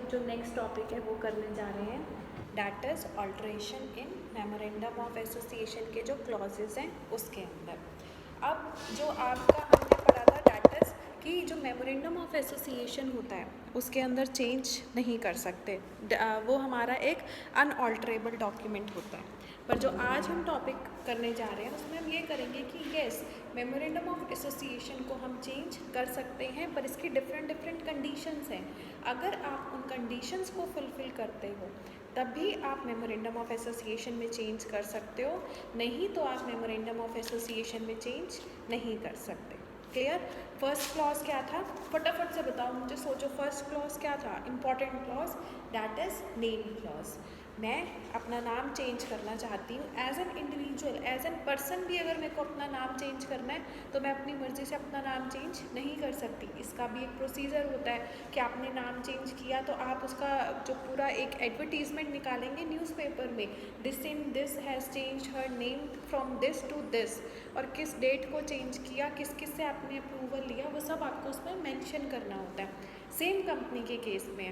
जो next topic है वो करने जा रहे हैं, that is alteration in memorandum of association के जो क्लॉजेज हैं उसके अंदर। अब जो आपका हमने पढ़ा था दैट इज़ कि जो मेमोरेंडम ऑफ एसोसिएशन होता है उसके अंदर चेंज नहीं कर सकते, वो हमारा एक अनऑल्टरेबल डॉक्यूमेंट होता है। पर जो आज हम टॉपिक करने जा रहे हैं उसमें हम ये करेंगे कि येस, मेमोरेंडम ऑफ एसोसिएशन को हम चेंज कर सकते हैं, पर इसकी डिफरेंट कंडीशंस हैं। अगर आप उन कंडीशंस को फुलफ़िल करते हो तभी आप मेमोरेंडम ऑफ एसोसिएशन में चेंज कर सकते हो, नहीं तो आप मेमोरेंडम ऑफ एसोसिएशन में चेंज नहीं कर सकते। क्लियर? फर्स्ट क्लॉज क्या था, फटाफट से बताओ मुझे, सोचो फर्स्ट क्लॉज क्या था, important clause, that is name clause. मैं अपना नाम चेंज करना चाहती हूँ as an individual, as an person भी अगर मेरे को अपना नाम चेंज करना है तो मैं अपनी मर्ज़ी से अपना नाम चेंज नहीं कर सकती। इसका भी एक प्रोसीजर होता है कि आपने नाम चेंज किया तो आप उसका जो पूरा एक एडवर्टीजमेंट निकालेंगे न्यूज़पेपर में, this has change her name from this to this, और किस डेट को चेंज किया, किस किस से आपने अप्रूवल लिया, वो सब आपको उसमें मेंशन करना होता है। सेम कंपनी के केस में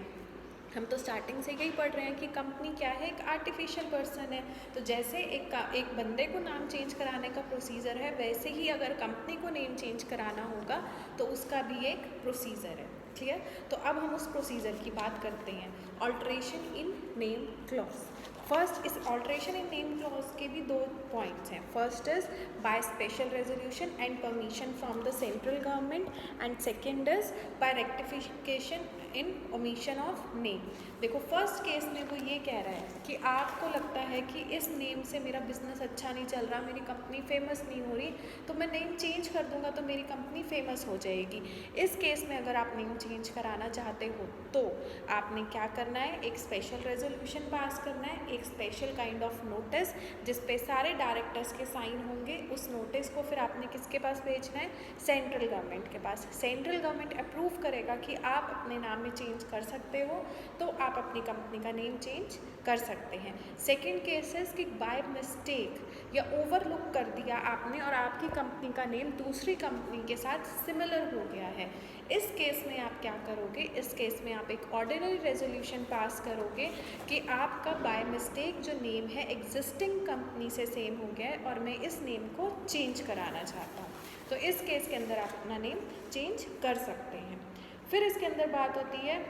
हम तो स्टार्टिंग से यही पढ़ रहे हैं कि कंपनी क्या है, एक आर्टिफिशियल पर्सन है। तो जैसे एक बंदे को नाम चेंज कराने का प्रोसीजर है, वैसे ही अगर कंपनी को नेम चेंज कराना होगा तो उसका भी एक प्रोसीजर है। क्लियर? तो अब हम उस प्रोसीजर की बात करते हैं, alteration in name clause. First, इस ऑल्ट्रेशन इन नेम क्लॉज के भी दो पॉइंट्स हैं। First is by special resolution and permission from the central government, and second is by rectification in omission of name. देखो फर्स्ट केस में वो ये कह रहा है कि आपको लगता है कि इस नेम से मेरा बिजनेस अच्छा नहीं चल रहा, मेरी कंपनी फेमस नहीं हो रही, तो मैं नेम चेंज कर दूंगा तो मेरी कंपनी फेमस हो जाएगी। इस केस में अगर आप नेम चेंज कराना चाहते हो तो आपने क्या करना है, एक स्पेशल रेजोल्यूशन पास करना है, एक स्पेशल काइंड ऑफ नोटिस जिस पे सारे डायरेक्टर्स के साइन होंगे। उस नोटिस को फिर आपने किसके पास भेजना है, सेंट्रल गवर्नमेंट के पास। सेंट्रल गवर्नमेंट अप्रूव करेगा कि आप अपने नाम में चेंज कर सकते हो तो आप अपनी कंपनी का नेम चेंज कर सकते हैं। सेकेंड केसेस कि बाय मिस्टेक या ओवरलुक कर दिया आपने और आपकी कंपनी का नेम दूसरी कंपनी के साथ सिमिलर हो गया है। इस केस में आप क्या करोगे, इस केस में आप एक ऑर्डिनरी रेजोल्यूशन पास करोगे कि आपका बाय मिस्टेक जो नेम है एग्जिस्टिंग कंपनी से सेम हो गया है और मैं इस नेम को चेंज कराना चाहता हूँ। तो इस केस के अंदर आप अपना नेम चेंज कर सकते हैं। फिर इसके अंदर बात होती है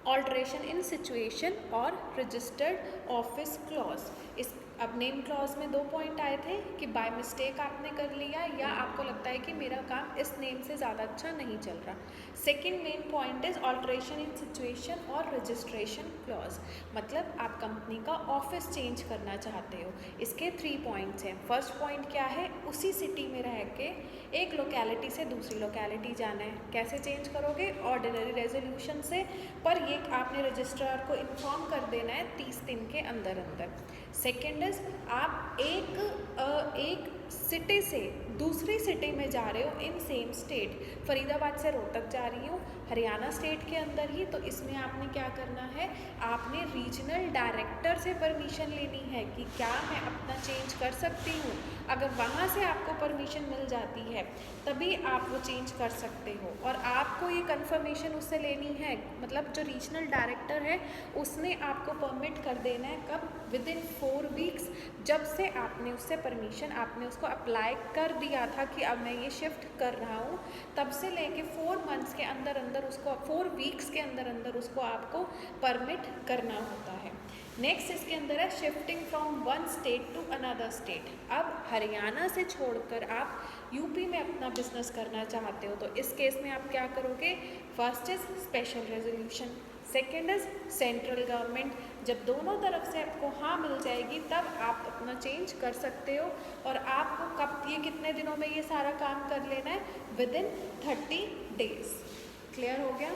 ऑल्ट्रेशन इन सिचुएशन और रजिस्टर्ड ऑफिस क्लॉज। इस अब नेम क्लॉज में दो पॉइंट आए थे कि बाय मिस्टेक आपने कर लिया या आपको लगता है कि मेरा काम इस नेम से ज़्यादा अच्छा नहीं चल रहा। Second main point is alteration in situation और रजिस्ट्रेशन क्लॉज, मतलब आप कंपनी का ऑफिस चेंज करना चाहते हो। इसके 3 पॉइंट्स हैं। फर्स्ट पॉइंट क्या है, उसी सिटी में रह के एक लोकेलिटी से दूसरी लोकेलिटी जाना है। कैसे चेंज करोगे, ऑर्डिनरी रेजोल्यूशन से, पर ये आपने रजिस्ट्रार को इन्फॉर्म कर देना है 30 दिन के अंदर अंदर। सेकेंड इज आप एक सिटी से दूसरी सिटी में जा रहे हो इन सेम स्टेट, फरीदाबाद से रोहतक जा रही हूँ हरियाणा स्टेट के अंदर ही, तो इसमें आपने क्या करना है, आपने रीजनल डायरेक्टर से परमिशन लेनी है कि क्या मैं अपना चेंज कर सकती हूँ। अगर वहाँ से आपको परमिशन मिल जाती है तभी आप वो चेंज कर सकते हो, और आपको ये कंफर्मेशन उससे लेनी है, मतलब जो रीजनल डायरेक्टर है उसने आपको परमिट कर देना है कब, विद इन 4 वीक्स, जब से आपने उससे परमिशन, आपने उसको अप्लाई कर दिया था कि अब मैं ये शिफ्ट कर रहा हूँ, तब से लेके 4 मंथ्स के अंदर अंदर उसको, 4 वीक्स के अंदर अंदर उसको आपको परमिट करना होता है। नेक्स्ट इसके अंदर है shifting from one state to another state. अब हरियाणा से छोड़कर आप यूपी में अपना बिजनेस करना चाहते हो, तो इस केस में आप क्या करोगे, first is special resolution, second is central government. जब दोनों तरफ से आपको हाँ मिल जाएगी तब आप अपना चेंज कर सकते हो, और आपको कब, ये कितने दिनों में ये सारा काम कर लेना है, विद इन 30 डेज। क्लियर हो गया?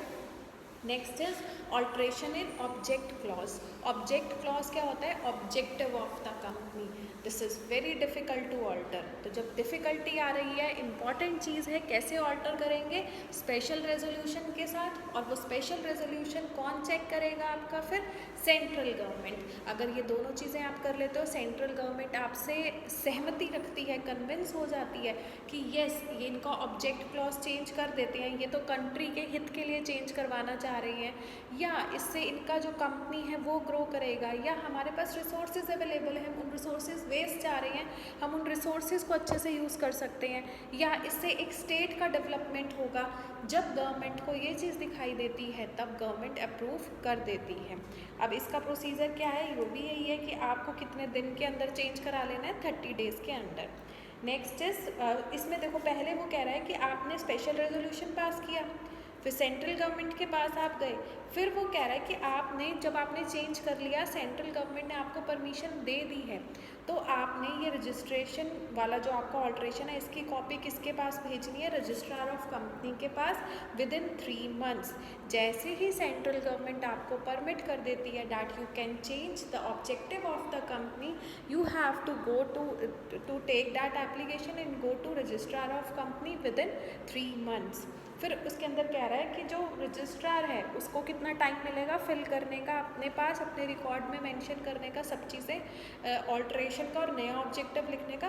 Next is alteration in object clause. Object clause क्या होता है, objective of the company. This is very difficult to alter. तो जब डिफ़िकल्टी आ रही है, इंपॉर्टेंट चीज़ है कैसे ऑल्टर करेंगे, स्पेशल रेजोल्यूशन के साथ, और वो स्पेशल रेजोल्यूशन कौन चेक करेगा आपका, फिर सेंट्रल गवर्नमेंट। अगर ये दोनों चीज़ें आप कर लेते हो, सेंट्रल गवर्नमेंट आपसे सहमति रखती है, कन्विंस हो जाती है कि येस ये इनका ऑब्जेक्ट क्लॉज चेंज कर देते हैं, ये तो कंट्री के हित के लिए चेंज करवाना चाहते जा रही हैं, या इससे इनका जो कंपनी है वो ग्रो करेगा, या हमारे पास रिसोर्सेज अवेलेबल है, हम उन रिसोर्सेज वेस्ट जा रही हैं, हम उन रिसोर्सेज को अच्छे से यूज़ कर सकते हैं, या इससे एक स्टेट का डेवलपमेंट होगा। जब गवर्नमेंट को ये चीज़ दिखाई देती है तब गवर्नमेंट अप्रूव कर देती है। अब इसका प्रोसीजर क्या है, वो भी यही है कि आपको कितने दिन के अंदर चेंज करा लेना है, 30 डेज़ के अंदर। नेक्स्ट इज इसमें देखो पहले वो कह रहा है कि आपने स्पेशल रेजोल्यूशन पास किया, फिर सेंट्रल गवर्नमेंट के पास आप गए, फिर वो कह रहा है कि आपने जब आपने चेंज कर लिया, सेंट्रल गवर्नमेंट ने आपको परमिशन दे दी है, तो आपने ये रजिस्ट्रेशन वाला जो आपका ऑल्ट्रेशन है इसकी कॉपी किसके पास भेजनी है, रजिस्ट्रार ऑफ कंपनी के पास विद इन 3 months। जैसे ही सेंट्रल गवर्नमेंट आपको परमिट कर देती है that you can change the objective of the company, you have to go to take that application and go to registrar of company within 3 months। फिर उसके अंदर कह रहा है कि जो रजिस्ट्रार है उसको कितना टाइम मिलेगा फिल करने का, अपने पास अपने रिकॉर्ड में मेंशन करने का सब चीज़ें, ऑल्ट्रेशन का और नया ऑब्जेक्टिव लिखने का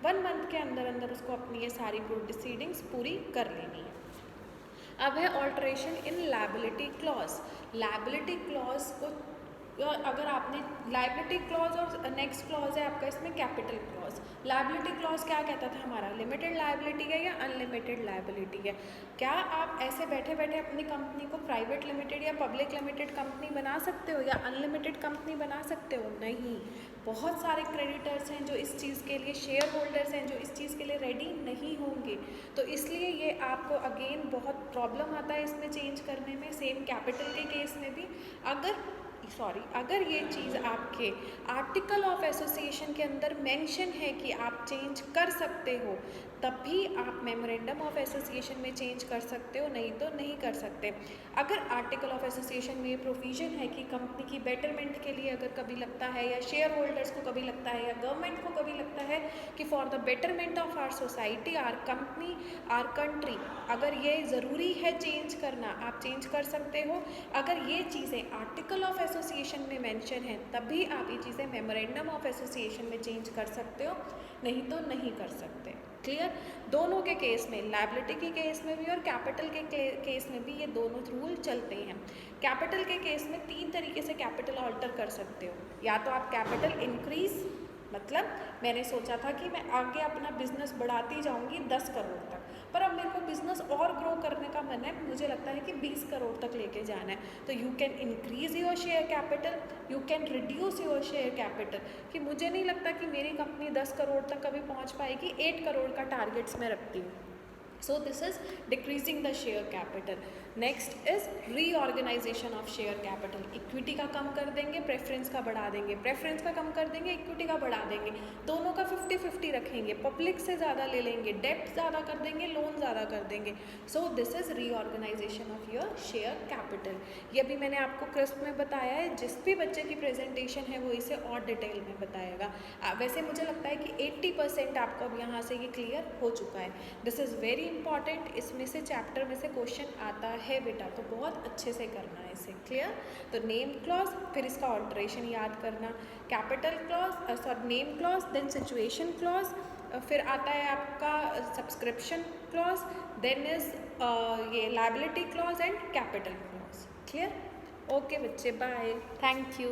1 month के अंदर अंदर उसको अपनी ये सारी प्रोसीडिंग्स पूरी कर लेनी है। अब है ऑल्ट्रेशन इन लायबिलिटी क्लॉज। लायबिलिटी क्लॉज को अगर आपने लायबिलिटी क्लॉज और नेक्स्ट क्लॉज है आपका इसमें कैपिटल क्लॉज। लायबिलिटी क्लॉज क्या कहता था हमारा, लिमिटेड लायबिलिटी है या अनलिमिटेड लायबिलिटी है। क्या आप ऐसे बैठे बैठे अपनी कंपनी को प्राइवेट लिमिटेड या पब्लिक लिमिटेड कंपनी बना सकते हो या अनलिमिटेड कंपनी बना सकते हो? नहीं। बहुत सारे क्रेडिटर्स हैं जो इस चीज़ के लिए, शेयर होल्डर्स हैं जो इस चीज़ के लिए रेडी नहीं होंगे, तो इसलिए ये आपको अगेन बहुत प्रॉब्लम आता है इसमें चेंज करने में। सेम कैपिटल के केस में भी अगर ये चीज़ आपके आर्टिकल ऑफ एसोसिएशन के अंदर मेंशन है कि आप चेंज कर सकते हो, तब भी आप मेमोरेंडम ऑफ एसोसिएशन में चेंज कर सकते हो, नहीं तो नहीं कर सकते। अगर आर्टिकल ऑफ एसोसिएशन में ये प्रोविज़न है कि कंपनी की बेटरमेंट के लिए अगर कभी लगता है, या शेयर होल्डर्स को कभी लगता है, या गवर्नमेंट को कभी लगता है कि for the betterment of our society, our company, our country, अगर ये ज़रूरी है चेंज करना, आप चेंज कर सकते हो। अगर ये चीज़ें आर्टिकल ऑफ एसोसिएशन में मेंशन है तभी आप ये चीज़ें मेमोरेंडम ऑफ एसोसिएशन में चेंज कर सकते हो, नहीं तो नहीं कर सकते। क्लियर? दोनों के केस में, लायबिलिटी के केस में भी और कैपिटल के केस में भी ये दोनों रूल चलते हैं। कैपिटल के केस में 3 तरीके से कैपिटल ऑल्टर कर सकते हो। या तो आप कैपिटल इंक्रीज, मतलब मैंने सोचा था कि मैं आगे अपना बिजनेस बढ़ाती जाऊंगी 10 करोड़ तक, पर अब मेरे को बिजनेस और ग्रो करने का मन है, मुझे लगता है कि 20 करोड़ तक लेके जाना है, तो you can increase your share capital, you can reduce your share capital, कि मुझे नहीं लगता कि मेरी कंपनी 10 करोड़ तक कभी पहुंच पाएगी, 8 करोड़ का टारगेट्स मैं रखती हूँ। So this is decreasing the share capital. Next is reorganization of share capital. Equity का कम कर देंगे, प्रेफरेंस का बढ़ा देंगे, प्रेफरेंस का कम कर देंगे, इक्विटी का बढ़ा देंगे, दोनों का 50-50 रखेंगे, पब्लिक से ज़्यादा ले लेंगे, डेप्ट ज़्यादा कर देंगे, लोन ज़्यादा कर देंगे। So this is reorganisation of your share capital. ये भी मैंने आपको क्रिस्प में बताया है, जिस भी बच्चे की प्रेजेंटेशन है वो इसे और डिटेल में बताएगा। वैसे मुझे लगता है कि 80% आपको अब यहाँ से ये क्लियर हो चुका है। दिस इज़ वेरी इंपॉर्टेंट, इसमें से चैप्टर में से क्वेश्चन आता है बेटा, तो बहुत अच्छे से करना है इसे। क्लियर? तो नेम क्लॉज, फिर इसका ऑल्ट्रेशन याद करना, capital clause, name clause, then situation clause, फिर आता है आपका सब्सक्रिप्शन क्लॉज, देन इज ये liability clause and capital clause. Clear? Okay बच्चे, बाय, थैंक यू।